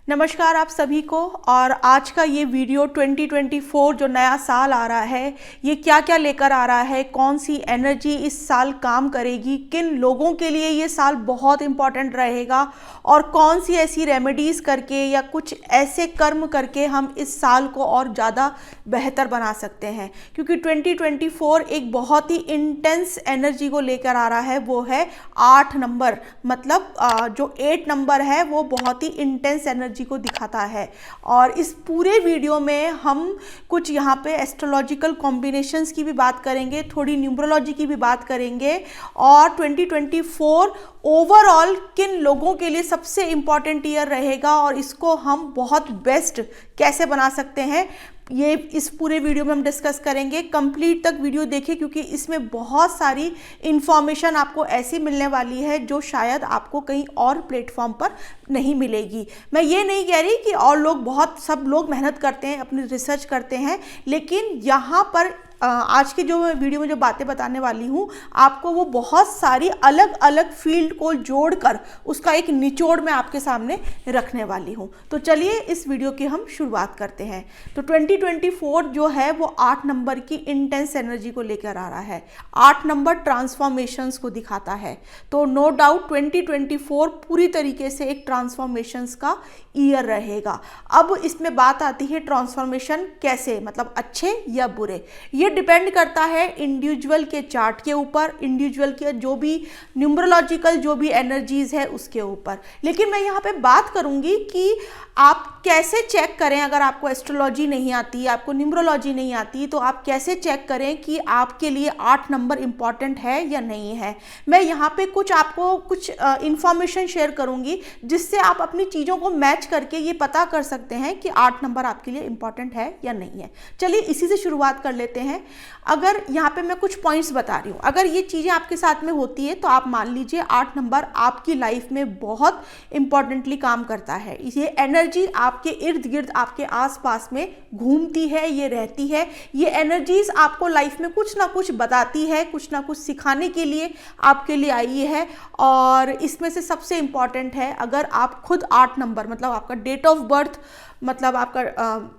नमस्कार आप सभी को। और आज का ये वीडियो 2024 जो नया साल आ रहा है ये क्या क्या लेकर आ रहा है, कौन सी एनर्जी इस साल काम करेगी, किन लोगों के लिए ये साल बहुत इम्पॉर्टेंट रहेगा और कौन सी ऐसी रेमेडीज़ करके या कुछ ऐसे कर्म करके हम इस साल को और ज़्यादा बेहतर बना सकते हैं। क्योंकि 2024 एक बहुत ही इंटेंस एनर्जी को लेकर आ रहा है, वो है 8 नंबर। मतलब जो 8 नंबर है वो बहुत ही इंटेंस एनर्जी को दिखाता है। और इस पूरे वीडियो में हम कुछ यहाँ पे एस्ट्रोलॉजिकल कॉम्बिनेशंस की भी बात करेंगे, थोड़ी न्यूमरोलॉजी की भी बात करेंगे और 2024 ओवरऑल किन लोगों के लिए सबसे इम्पॉर्टेंट ईयर रहेगा और इसको हम बहुत बेस्ट कैसे बना सकते हैं, ये इस पूरे वीडियो में हम डिस्कस करेंगे। कंप्लीट तक वीडियो देखिए क्योंकि इसमें बहुत सारी इंफॉर्मेशन आपको ऐसी मिलने वाली है जो शायद आपको कहीं और प्लेटफॉर्म पर नहीं मिलेगी। मैं ये नहीं कह रही कि और लोग सब लोग मेहनत करते हैं, अपनी रिसर्च करते हैं, लेकिन यहाँ पर आज के जो वीडियो में जो बातें बताने वाली हूँ आपको वो बहुत सारी अलग अलग फील्ड को जोड़कर उसका एक निचोड़ मैं आपके सामने रखने वाली हूँ। तो चलिए इस वीडियो की हम शुरुआत करते हैं। तो 2024 जो है वो 8 नंबर की इंटेंस एनर्जी को लेकर आ रहा है। 8 नंबर ट्रांसफॉर्मेशंस को दिखाता है। तो नो डाउट 2024 पूरी तरीके से एक ट्रांसफॉर्मेशंस का ईयर रहेगा। अब इसमें बात आती है ट्रांसफॉर्मेशन कैसे, मतलब अच्छे या बुरे। ये डिपेंड करता है इंडिविजुअल के चार्ट के ऊपर, इंडिविजुअल के जो भी न्यूमरोलॉजिकल जो भी एनर्जीज है उसके ऊपर। लेकिन मैं यहाँ पे बात करूँगी कि आप कैसे चेक करें। अगर आपको एस्ट्रोलॉजी नहीं आती, आपको न्यूमरोलॉजी नहीं आती, तो आप कैसे चेक करें कि आपके लिए 8 नंबर इम्पॉर्टेंट है या नहीं है। मैं यहाँ पे आपको कुछ इंफॉर्मेशन शेयर करूँगी जिससे आप अपनी चीज़ों को मैच करके ये पता कर सकते हैं कि 8 नंबर आपके लिए इम्पॉर्टेंट है या नहीं है। चलिए इसी से शुरुआत कर लेते हैं। अगर यहाँ पे मैं कुछ पॉइंट्स बता रही हूँ, अगर ये चीज़ें आपके साथ में होती है तो आप मान लीजिए 8 नंबर आपकी लाइफ में बहुत इंपॉर्टेंटली काम करता है। ये एनर्जी आपके इर्द गिर्द, आपके आसपास में घूमती है, ये रहती है। ये एनर्जीज आपको लाइफ में कुछ ना कुछ बताती है, कुछ ना कुछ सिखाने के लिए आपके लिए आई है। और इसमें से सबसे इंपॉर्टेंट है, अगर आप खुद 8 नंबर मतलब आपका डेट ऑफ बर्थ, मतलब आपका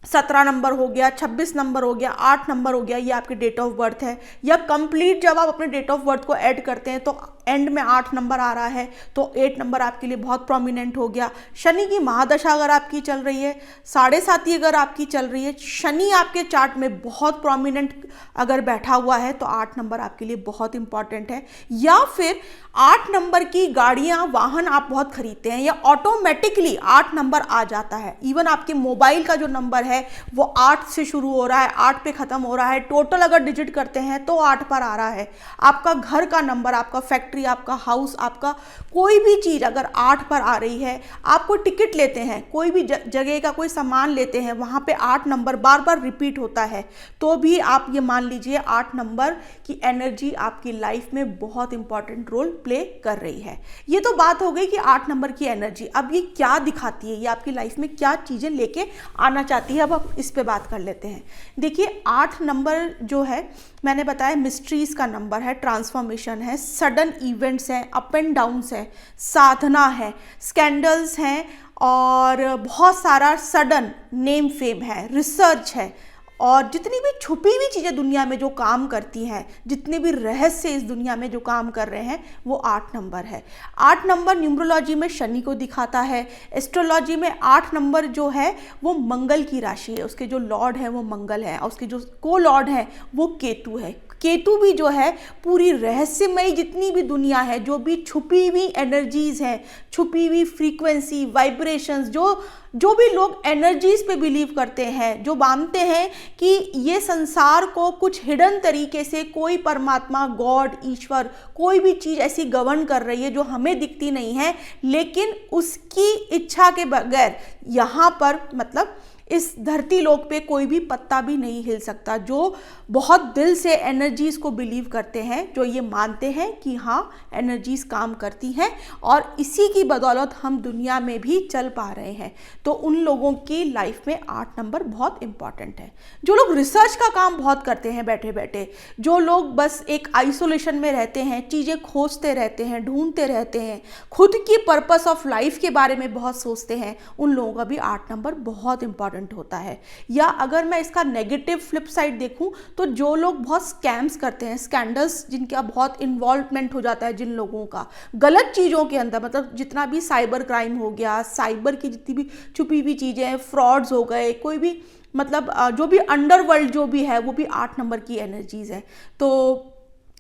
17 नंबर हो गया, 26 नंबर हो गया, 8 नंबर हो गया, ये आपकी डेट ऑफ बर्थ है। या कंप्लीट जब आप अपने डेट ऑफ बर्थ को ऐड करते हैं तो एंड में 8 नंबर आ रहा है, तो 8 नंबर आपके लिए बहुत प्रोमिनेंट हो गया। शनि की महादशा अगर आपकी चल रही है, 7.5 अगर आपकी चल रही है, शनि आपके चार्ट में बहुत प्रोमिनेंट अगर बैठा हुआ है तो 8 नंबर आपके लिए बहुत इंपॉर्टेंट है। या फिर 8 नंबर की गाड़ियाँ, वाहन आप बहुत खरीदते हैं या ऑटोमेटिकली 8 नंबर आ जाता है। इवन आपके मोबाइल का जो नंबर है वो 8 से शुरू हो रहा है, 8 पे ख़त्म हो रहा है। टोटल अगर डिजिट करते हैं तो 8 पर आ रहा है। आपका घर का नंबर, आपका फैक्ट्री, आपका हाउस, आपका कोई भी चीज़ अगर 8 पर आ रही है, आप कोई टिकट लेते हैं, कोई भी जगह का कोई सामान लेते हैं, वहाँ पे 8 नंबर बार बार रिपीट होता है, तो भी आप ये मान लीजिए 8 नंबर की एनर्जी आपकी लाइफ में बहुत इंपॉर्टेंट रोल प्ले कर रही है। ये तो बात हो गई कि 8 नंबर की एनर्जी। अब ये क्या दिखाती है, ये आपकी लाइफ में क्या चीज़ें लेके आना चाहती है, अब आप इस पे बात कर लेते हैं। देखिए 8 नंबर जो है, मैंने बताया मिस्ट्रीज का नंबर है, ट्रांसफॉर्मेशन है, सडन इवेंट्स हैं, अप एंड डाउन्स है, साधना है, स्कैंडल्स हैं और बहुत सारा सडन नेम फेम है, रिसर्च है। और जितनी भी छुपी हुई चीज़ें दुनिया में जो काम करती हैं, जितने भी रहस्य इस दुनिया में जो काम कर रहे हैं, वो 8 नंबर है। 8 नंबर न्यूमरोलॉजी में शनि को दिखाता है। एस्ट्रोलॉजी में 8 नंबर जो है वो मंगल की राशि है, उसके जो लॉर्ड है वो मंगल है और उसके जो को लॉर्ड है वो केतु है। केतु भी जो है पूरी रहस्यमयी जितनी भी दुनिया है, जो भी छुपी हुई एनर्जीज हैं, छुपी हुई फ्रीक्वेंसी, वाइब्रेशंस, जो भी लोग एनर्जीज पे बिलीव करते हैं, जो मानते हैं कि ये संसार को कुछ हिडन तरीके से कोई परमात्मा, गॉड, ईश्वर, कोई भी चीज़ ऐसी गवर्न कर रही है जो हमें दिखती नहीं है, लेकिन उसकी इच्छा के बगैर यहाँ पर मतलब इस धरती लोक पे कोई भी पत्ता भी नहीं हिल सकता। जो बहुत दिल से एनर्जीज को बिलीव करते हैं, जो ये मानते हैं कि हाँ एनर्जीज काम करती हैं और इसी की बदौलत हम दुनिया में भी चल पा रहे हैं, तो उन लोगों की लाइफ में 8 नंबर बहुत इंपॉर्टेंट है। जो लोग रिसर्च का काम बहुत करते हैं बैठे बैठे, जो लोग बस एक आइसोलेशन में रहते हैं, चीज़ें खोजते रहते हैं, ढूंढते रहते हैं, खुद की पर्पस ऑफ लाइफ के बारे में बहुत सोचते हैं, उन लोगों का भी 8 नंबर बहुत इंपॉर्टेंट होता है। या अगर मैं इसका नेगेटिव फ्लिप साइड देखूं तो जो लोग बहुत स्कैम्स करते हैं, स्कैंडल्स जिनका बहुत इन्वॉल्वमेंट हो जाता है, जिन लोगों का गलत चीज़ों के अंदर, मतलब जितना भी साइबर क्राइम हो गया, साइबर की जितनी भी छुपी हुई चीज़ें हैं, फ्रॉड्स हो गए, कोई भी मतलब जो भी अंडरवर्ल्ड जो भी है वो भी 8 नंबर की एनर्जीज है। तो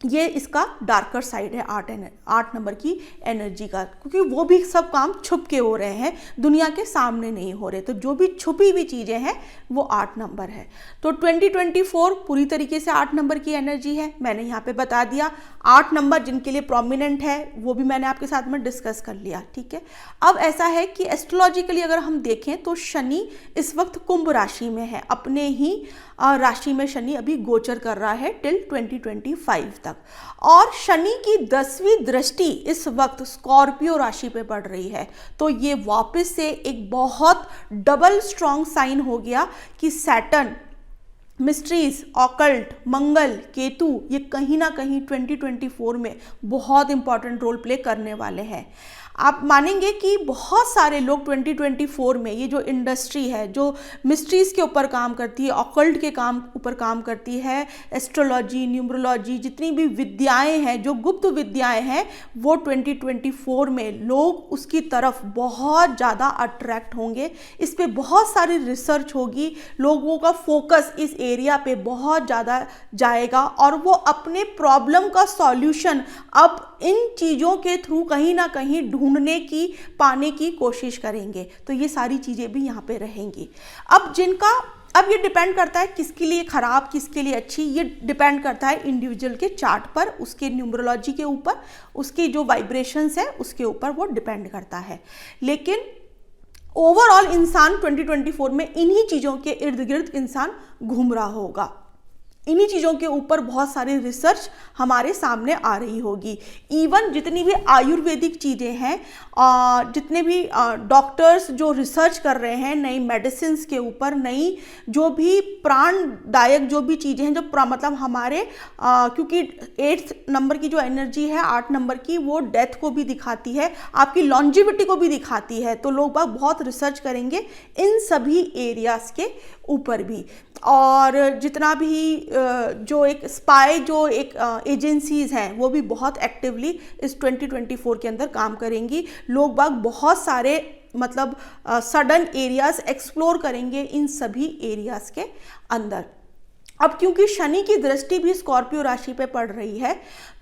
ये इसका डार्कर साइड है 8 नंबर की एनर्जी का, क्योंकि वो भी सब काम छुप के हो रहे हैं, दुनिया के सामने नहीं हो रहे। तो जो भी छुपी हुई चीज़ें हैं वो 8 नंबर है। तो 2024 पूरी तरीके से 8 नंबर की एनर्जी है, मैंने यहाँ पे बता दिया। 8 नंबर जिनके लिए प्रोमिनेंट है वो भी मैंने आपके साथ में डिस्कस कर लिया, ठीक है। अब ऐसा है कि एस्ट्रोलॉजिकली अगर हम देखें तो शनि इस वक्त कुंभ राशि में है, अपने ही राशि में शनि अभी गोचर कर रहा है टिल 2025 तक। और शनि की 10वीं दृष्टि इस वक्त स्कॉर्पियो राशि पे पड़ रही है, तो ये वापस से एक बहुत डबल स्ट्रॉन्ग साइन हो गया कि सैटर्न, मिस्ट्रीज, ऑकल्ट, मंगल, केतु ये कहीं ना कहीं 2024 में बहुत इंपॉर्टेंट रोल प्ले करने वाले हैं। आप मानेंगे कि बहुत सारे लोग 2024 में ये जो इंडस्ट्री है, जो मिस्ट्रीज़ के ऊपर काम करती है, ऑकल्ट के काम ऊपर काम करती है, एस्ट्रोलॉजी, न्यूमरोलॉजी, जितनी भी विद्याएं हैं, जो गुप्त विद्याएं हैं, वो 2024 में लोग उसकी तरफ बहुत ज़्यादा अट्रैक्ट होंगे। इस पे बहुत सारी रिसर्च होगी, लोगों का फोकस इस एरिया पे बहुत ज़्यादा जाएगा और वो अपने प्रॉब्लम का सॉल्यूशन अब इन चीज़ों के थ्रू कहीं ना कहीं ढूंढने की, पाने की कोशिश करेंगे। तो ये सारी चीज़ें भी यहाँ पे रहेंगी। अब ये डिपेंड करता है किसके लिए खराब, किसके लिए अच्छी, ये डिपेंड करता है इंडिविजुअल के चार्ट पर, उसके न्यूमरोलॉजी के ऊपर, उसकी जो वाइब्रेशंस है उसके ऊपर वो डिपेंड करता है। लेकिन ओवरऑल इंसान 2024 में इन्हीं चीज़ों के इर्द गिर्द इंसान घूम रहा होगा, इन्हीं चीज़ों के ऊपर बहुत सारी रिसर्च हमारे सामने आ रही होगी। इवन जितनी भी आयुर्वेदिक चीज़ें हैं, जितने भी डॉक्टर्स जो रिसर्च कर रहे हैं नई मेडिसिन के ऊपर, नई जो भी प्राणदायक जो भी चीज़ें हैं, जो मतलब हमारे क्योंकि 8 नंबर की जो एनर्जी है 8 नंबर की, वो डेथ को भी दिखाती है, आपकी लॉन्जिविटी को भी दिखाती है। तो लोग बहुत रिसर्च करेंगे इन सभी एरियाज़ के ऊपर भी। और जितना भी जो एक स्पाई जो एक एजेंसीज हैं वो भी बहुत एक्टिवली इस 2024 के अंदर काम करेंगी। लोग बाग बहुत सारे मतलब सडन एरियाज एक्सप्लोर करेंगे इन सभी एरियाज के अंदर। अब क्योंकि शनि की दृष्टि भी स्कॉर्पियो राशि पे पड़ रही है,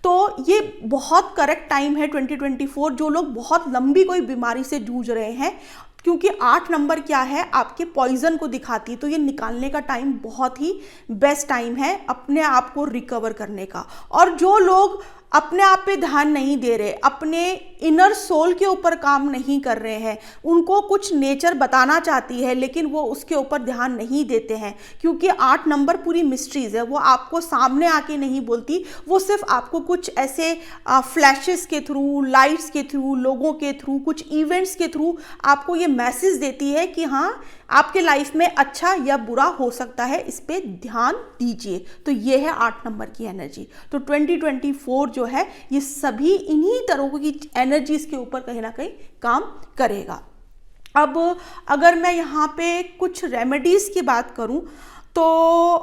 तो ये बहुत करेक्ट टाइम है 2024। जो लोग बहुत लंबी कोई बीमारी से जूझ रहे हैं, क्योंकि 8 नंबर क्या है, आपके पॉइजन को दिखाती है, तो ये निकालने का टाइम बहुत ही बेस्ट टाइम है अपने आप को रिकवर करने का। और जो लोग अपने आप पे ध्यान नहीं दे रहे, अपने इनर सोल के ऊपर काम नहीं कर रहे हैं, उनको कुछ नेचर बताना चाहती है लेकिन वो उसके ऊपर ध्यान नहीं देते हैं, क्योंकि 8 नंबर पूरी मिस्ट्रीज है, वो आपको सामने आके नहीं बोलती, वो सिर्फ आपको कुछ ऐसे फ्लैशेस के थ्रू, लाइट्स के थ्रू, लोगों के थ्रू, कुछ इवेंट्स के थ्रू आपको ये मैसेज देती है कि हाँ आपके लाइफ में अच्छा या बुरा हो सकता है, इस पे ध्यान दीजिए। तो ये है 8 नंबर की एनर्जी। तो 2024 जो है ये सभी इन्हीं तरह की एनर्जीज के ऊपर कहीं ना कहीं काम करेगा। अब अगर मैं यहाँ पे कुछ रेमेडीज की बात करूँ तो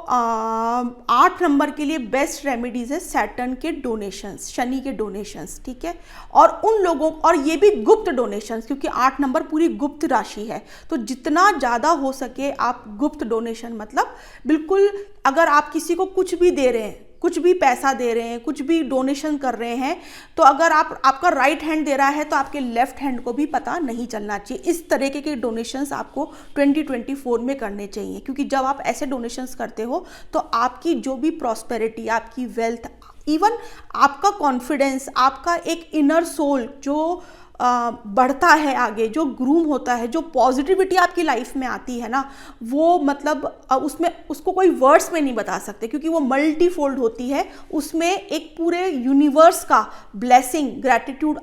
8 नंबर के लिए बेस्ट रेमेडीज है सैटर्न के डोनेशंस, शनि के डोनेशंस, ठीक है। और उन लोगों, और ये भी गुप्त डोनेशंस, क्योंकि 8 नंबर पूरी गुप्त राशि है, तो जितना ज़्यादा हो सके आप गुप्त डोनेशन, मतलब बिल्कुल अगर आप किसी को कुछ भी दे रहे हैं, कुछ भी पैसा दे रहे हैं, कुछ भी डोनेशन कर रहे हैं, तो अगर आपका राइट हैंड दे रहा है तो आपके लेफ्ट हैंड को भी पता नहीं चलना चाहिए। इस तरीके के डोनेशंस आपको 2024 में करने चाहिए, क्योंकि जब आप ऐसे डोनेशंस करते हो तो आपकी जो भी प्रॉस्पेरिटी, आपकी वेल्थ, इवन आपका कॉन्फिडेंस, आपका एक इनर सोल जो बढ़ता है आगे, जो ग्रूम होता है, जो पॉजिटिविटी आपकी लाइफ में आती है ना, वो मतलब उसमें उसको कोई वर्ड्स में नहीं बता सकते, क्योंकि वो मल्टीफोल्ड होती है। उसमें एक पूरे यूनिवर्स का ब्लेसिंग, ग्रैटिट्यूड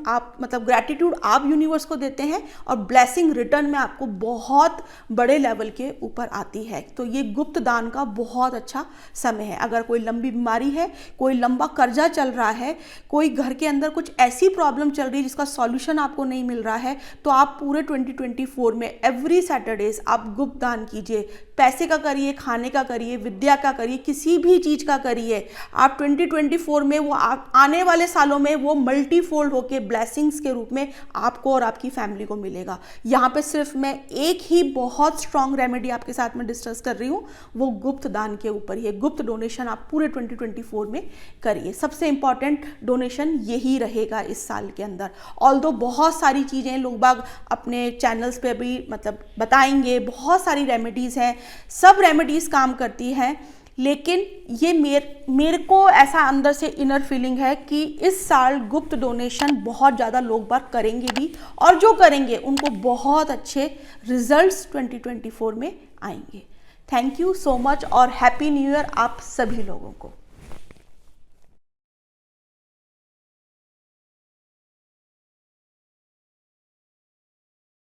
आप यूनिवर्स को देते हैं और ब्लेसिंग रिटर्न में आपको बहुत बड़े लेवल के ऊपर आती है। तो ये गुप्त दान का बहुत अच्छा समय है। अगर कोई लंबी बीमारी है, कोई लंबा कर्जा चल रहा है, कोई घर के अंदर कुछ ऐसी प्रॉब्लम चल रही है जिसका सॉल्यूशन आपको नहीं मिल रहा है, तो आप पूरे 2024 में एवरी सैटरडेज आप गुप्त दान कीजिए। पैसे का करिए, खाने का करिए, विद्या का करिए, किसी भी चीज़ का करिए। आप 2024 में वो आने वाले सालों में वो मल्टीफोल्ड होके ब्लेसिंग्स के रूप में आपको और आपकी फैमिली को मिलेगा। यहाँ पे सिर्फ मैं एक ही बहुत स्ट्रॉन्ग रेमेडी आपके साथ में डिस्कस कर रही हूँ, वो गुप्त दान के ऊपर ही है। गुप्त डोनेशन आप पूरे 2024 में करिए। सबसे इंपॉर्टेंट डोनेशन यही रहेगा इस साल के अंदर। ऑल्दो बहुत सारी चीज़ें लोग बाग अपने चैनल्स पे भी बताएंगे, बहुत सारी रेमेडीज़ हैं, सब रेमेडीज़ काम करती हैं, लेकिन ये मेरे को ऐसा अंदर से इनर फीलिंग है कि इस साल गुप्त डोनेशन बहुत ज़्यादा लोग बाग करेंगे भी, और जो करेंगे उनको बहुत अच्छे रिजल्ट्स 2024 में आएंगे। थैंक यू सो मच और हैप्पी न्यू ईयर आप सभी लोगों को।